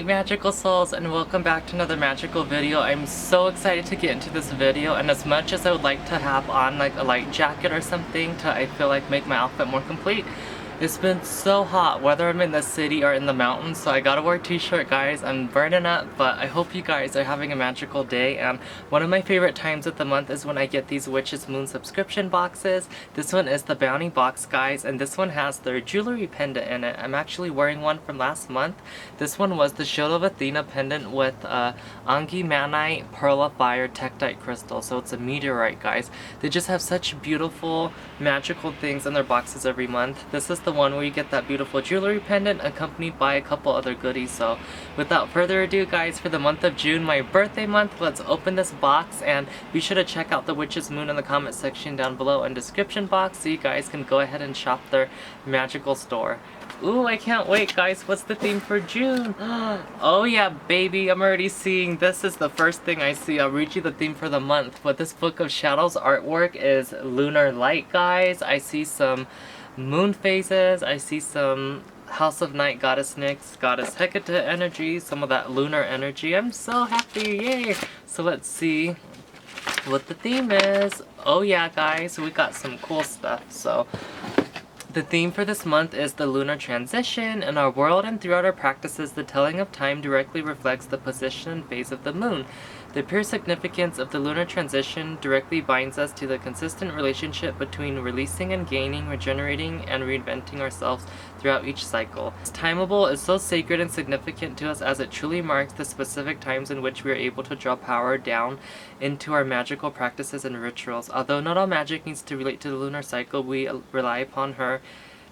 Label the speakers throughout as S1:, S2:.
S1: magical souls, and welcome back to another magical video. I'm so excited to get into this video, and as much as I would like to have on like a light jacket or something to, I feel like, make my outfit more complete, it's been so hot, whether I'm in the city or in the mountains, so I gotta wear a t-shirt, guys. I'm burning up, but I hope you guys are having a magical day. And one of my favorite times of the month is when I get these Witch's Moon subscription boxes. This one is the Bounty box, guys, and this one has their jewelry pendant in it. I'm actually wearing one from last month. This one was the Shield of Athena pendant with Angi Manite Pearl of Fire Tektite crystal, so it's a meteorite, guys. They just have such beautiful magical things in their boxes every month. This is the one where you get that beautiful jewelry pendant accompanied by a couple other goodies. So without further ado, guys, for the month of June, my birthday month, let's open this box, and be sure to check out the Witch's Moon in the comment section down below and description box so you guys can go ahead and shop their magical store. Ooh, I can't wait, guys. What's the theme for June? Oh yeah, baby, I'm already seeing, this is the first thing I see. I'll read you the theme for the month, but this Book of Shadows artwork is lunar light, guys. I see some moon phases, I see some House of Night Goddess Nyx, Goddess Hecate energy, some of that lunar energy. I'm so happy, yay! So let's see what the theme is. Oh yeah, guys, we got some cool stuff. So the theme for this month is the lunar transition. In our world and throughout our practices, the telling of time directly reflects the position and phase of the moon. The pure significance of the lunar transition directly binds us to the consistent relationship between releasing and gaining, regenerating and reinventing ourselves throughout each cycle. This timeable is so sacred and significant to us as it truly marks the specific times in which we are able to draw power down into our magical practices and rituals. Although not all magic needs to relate to the lunar cycle, we rely upon her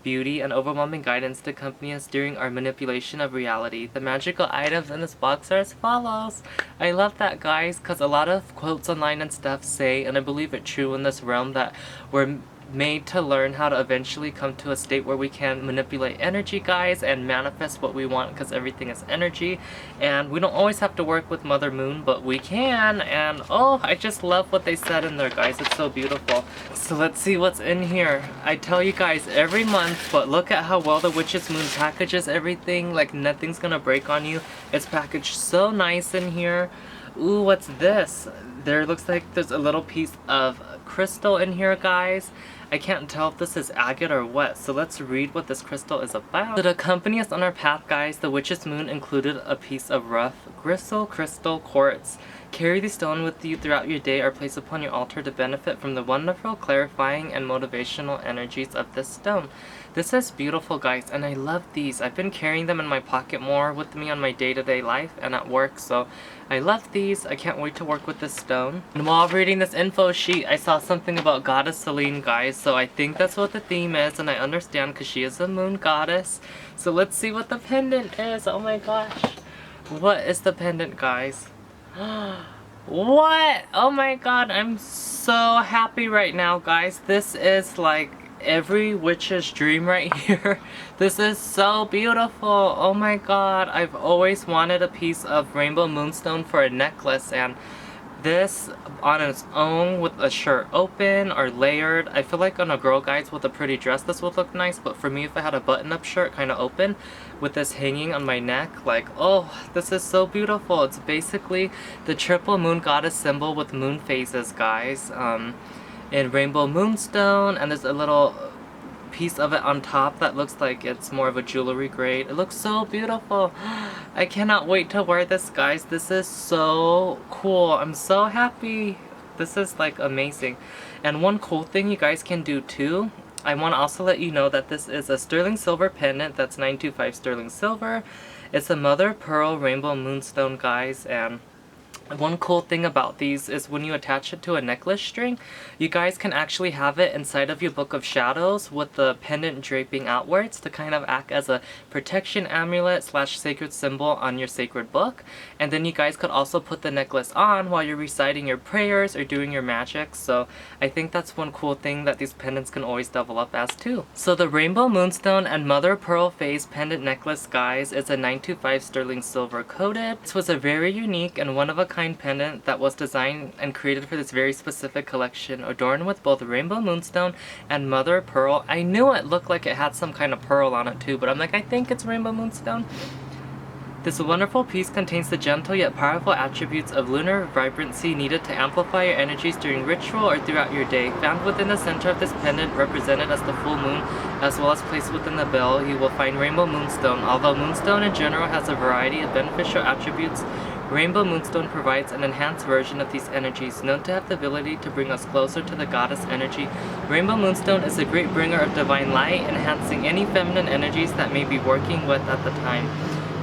S1: beauty and overwhelming guidance to accompany us during our manipulation of reality. The magical items in this box are as follows. I love that, guys, because a lot of quotes online and stuff say, and I believe it true in this realm, that we're made to learn how to eventually come to a state where we can manipulate energy, guys, and manifest what we want, because everything is energy, and we don't always have to work with Mother Moon, but we can. And oh, I just love what they said in there, guys. It's so beautiful. So let's see what's in here. I tell you guys every month, but look at how well the Witch's Moon packages everything. Like, nothing's gonna break on you. It's packaged so nice in here. Ooh, what's this? There looks like there's a little piece of crystal in here, guys. I can't tell if this is agate or what, so let's read what this crystal is about. To accompany us on our path, guys, the Witch's Moon included a piece of rough gristle crystal quartz. Carry the stone with you throughout your day or place upon your altar to benefit from the wonderful, clarifying, and motivational energies of this stone. This is beautiful, guys, and I love these. I've been carrying them in my pocket more with me on my day-to-day life and at work, so I love these. I can't wait to work with this stone. And while reading this info sheet, I saw something about Goddess Selene, guys, so I think that's what the theme is, and I understand because she is a moon goddess. So let's see what the pendant is. Oh my gosh. What is the pendant, guys? What? Oh my god, I'm so happy right now, guys. This is like every witch's dream right here. This is so beautiful. Oh my god, I've always wanted a piece of rainbow moonstone for a necklace, and this on its own with a shirt open or layered, I feel like on a girl, guys, with a pretty dress this would look nice, but for me, if I had a button-up shirt kind of open with this hanging on my neck, like, oh, this is so beautiful. It's basically the triple moon goddess symbol with moon phases, guys, in rainbow moonstone, and there's a little piece of it on top that looks like it's more of a jewelry grade. It looks so beautiful. I cannot wait to wear this, guys. This is so cool. I'm so happy. This is like amazing. And one cool thing you guys can do too, I want to also let you know that this is a sterling silver pendant that's 925 sterling silver. It's a mother of pearl rainbow moonstone, guys, and one cool thing about these is when you attach it to a necklace string, you guys can actually have it inside of your Book of Shadows with the pendant draping outwards to kind of act as a protection amulet / sacred symbol on your sacred book. And then you guys could also put the necklace on while you're reciting your prayers or doing your magic. So I think that's one cool thing that these pendants can always double up as too. So the Rainbow Moonstone and Mother Pearl Phase pendant necklace, guys, is a 925 sterling silver coated. This was a very unique and one-of-a-kind pendant that was designed and created for this very specific collection, adorned with both Rainbow Moonstone and Mother Pearl. I knew it looked like it had some kind of pearl on it too, but I'm like, I think it's Rainbow Moonstone. This wonderful piece contains the gentle yet powerful attributes of lunar vibrancy needed to amplify your energies during ritual or throughout your day. Found within the center of this pendant, represented as the full moon, as well as placed within the bell, you will find Rainbow Moonstone. Although Moonstone in general has a variety of beneficial attributes, Rainbow Moonstone provides an enhanced version of these energies, known to have the ability to bring us closer to the goddess energy. Rainbow Moonstone is a great bringer of divine light, enhancing any feminine energies that may be working with at the time.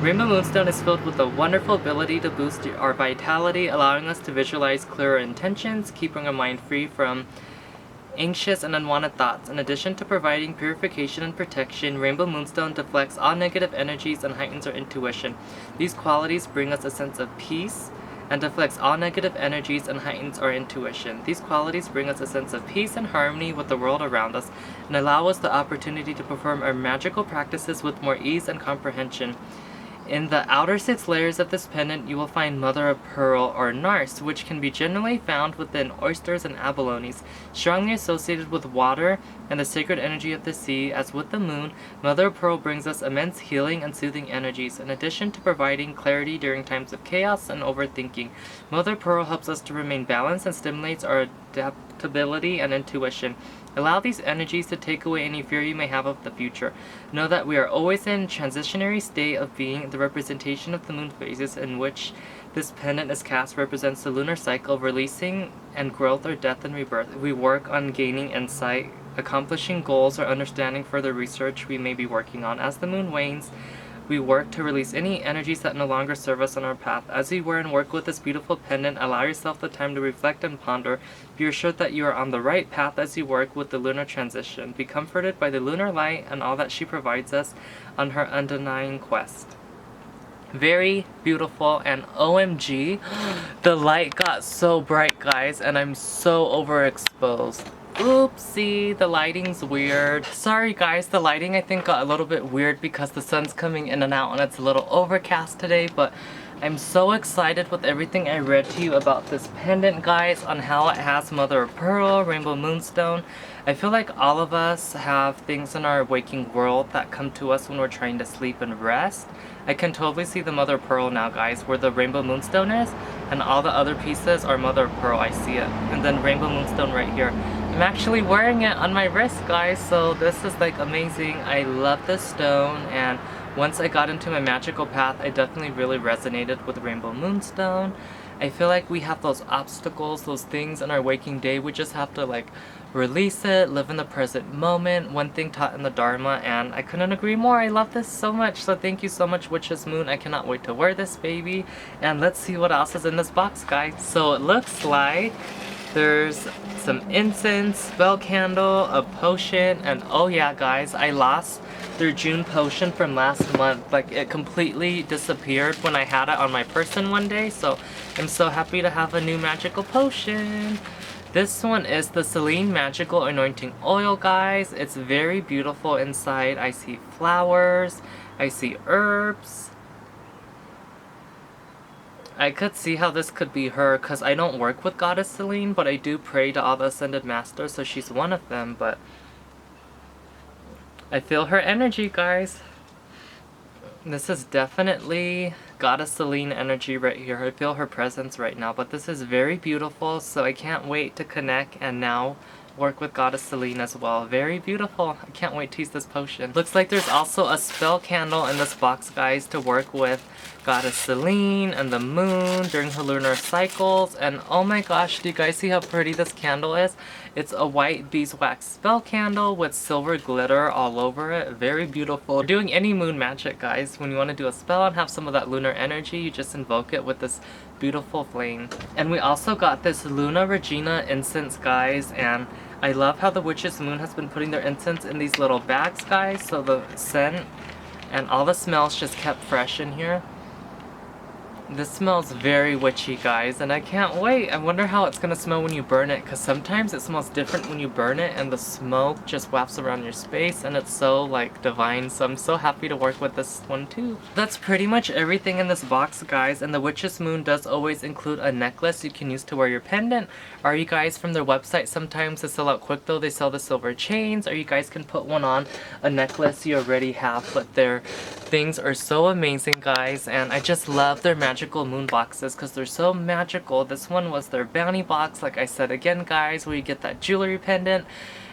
S1: Rainbow Moonstone is filled with a wonderful ability to boost our vitality, allowing us to visualize clearer intentions, keeping our mind free from anxious and unwanted thoughts. In addition to providing purification and protection, Rainbow Moonstone deflects all negative energies and heightens our intuition. These qualities bring us a sense of peace and deflects all negative energies and heightens our intuition. These qualities bring us a sense of peace and harmony with the world around us and allow us the opportunity to perform our magical practices with more ease and comprehension. In the outer 6 layers of this pendant, you will find mother of pearl, or nars, which can be generally found within oysters and abalones. Strongly associated with water and the sacred energy of the sea, as with the moon, mother of pearl brings us immense healing and soothing energies. In addition to providing clarity during times of chaos and overthinking, mother of pearl helps us to remain balanced and stimulates our adaptability and intuition. Allow these energies to take away any fear you may have of the future. Know that we are always in a transitionary state of being. The representation of the moon phases in which this pendant is cast represents the lunar cycle of releasing and growth, or death and rebirth. We work on gaining insight, accomplishing goals, or understanding further research we may be working on. As the moon wanes, we work to release any energies that no longer serve us on our path. As you wear and work with this beautiful pendant, allow yourself the time to reflect and ponder. Be assured that you are on the right path as you work with the lunar transition. Be comforted by the lunar light and all that she provides us on her undenying quest. Very beautiful, and OMG, the light got so bright, guys, and I'm so overexposed. Oopsie, the lighting's weird. Sorry guys, the lighting I think got a little bit weird because the sun's coming in and out and it's a little overcast today, but I'm so excited with everything I read to you about this pendant, guys, on how it has mother of pearl, rainbow moonstone. I feel like all of us have things in our waking world that come to us when we're trying to sleep and rest. I can totally see the mother of pearl now, guys, where the rainbow moonstone is, and all the other pieces are mother of pearl. I see it. And then rainbow moonstone right here. I'm actually wearing it on my wrist, guys, so this is like amazing. I love this stone, and once I got into my magical path, I definitely really resonated with rainbow moonstone. I feel like we have those obstacles, those things in our waking day. We just have to like release it, live in the present moment, one thing taught in the Dharma, and I couldn't agree more. I love this so much, so thank you so much, Witch's Moon. I cannot wait to wear this baby, and let's see what else is in this box, guys. So it looks like there's some incense, spell candle, a potion, and oh yeah, guys, I lost their June potion from last month. Like, it completely disappeared when I had it on my person one day, so I'm so happy to have a new magical potion. This one is the Selene Magical Anointing Oil, guys. It's very beautiful inside. I see flowers, I see herbs. I could see how this could be her, because I don't work with Goddess Selene, but I do pray to all the Ascended Masters, so she's one of them, but I feel her energy, guys. This is definitely Goddess Selene energy right here. I feel her presence right now, but this is very beautiful, so I can't wait to connect and now work with Goddess Selene as well. Very beautiful. I can't wait to use this potion. Looks like there's also a spell candle in this box, guys, to work with Goddess Selene and the moon during her lunar cycles. And oh my gosh, do you guys see how pretty this candle is? It's a white beeswax spell candle with silver glitter all over it. Very beautiful. If you're doing any moon magic, guys, when you want to do a spell and have some of that lunar energy, you just invoke it with this beautiful flame. And we also got this Luna Regina incense, guys, and I love how the Witch's Moon has been putting their incense in these little bags, guys, so the scent and all the smells just kept fresh in here. This smells very witchy, guys, and I can't wait. I wonder how it's gonna smell when you burn it, because sometimes it smells different when you burn it and the smoke just wafts around your space and it's so like divine, so I'm so happy to work with this one too. That's pretty much everything in this box, guys, and the Witch's Moon does always include a necklace you can use to wear your pendant. Or you guys, from their website, sometimes they sell out quick though, they sell the silver chains, or you guys can put one on a necklace you already have, but their things are so amazing, guys, and I just love their magical moon boxes because they're so magical. This one was their bounty box, like I said again, guys, where you get that jewelry pendant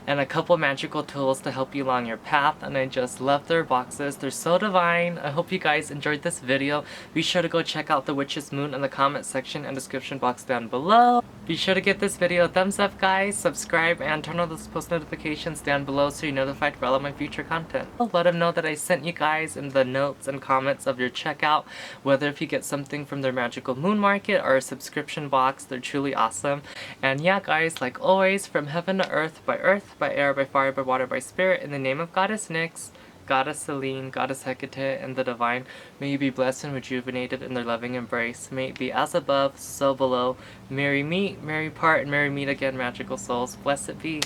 S1: and a couple magical tools to help you along your path, and I just love their boxes. They're so divine. I hope you guys enjoyed this video. Be sure to go check out the Witch's Moon in the comment section and description box down below. Be sure to give this video a thumbs up, guys, subscribe, and turn on those post notifications down below so you're notified for all of my future content. Let them know that I sent you guys in the notes and comments of your checkout, whether if you get something from their magical moon market or a subscription box. They're truly awesome. And yeah, guys, like always, from heaven to earth, by air, by fire, by water, by spirit, in the name of Goddess Nyx, Goddess Selene, Goddess Hecate, and the Divine, may you be blessed and rejuvenated in their loving embrace. May it be as above, so below. Merry meet, merry part, and merry meet again, magical souls. Blessed be.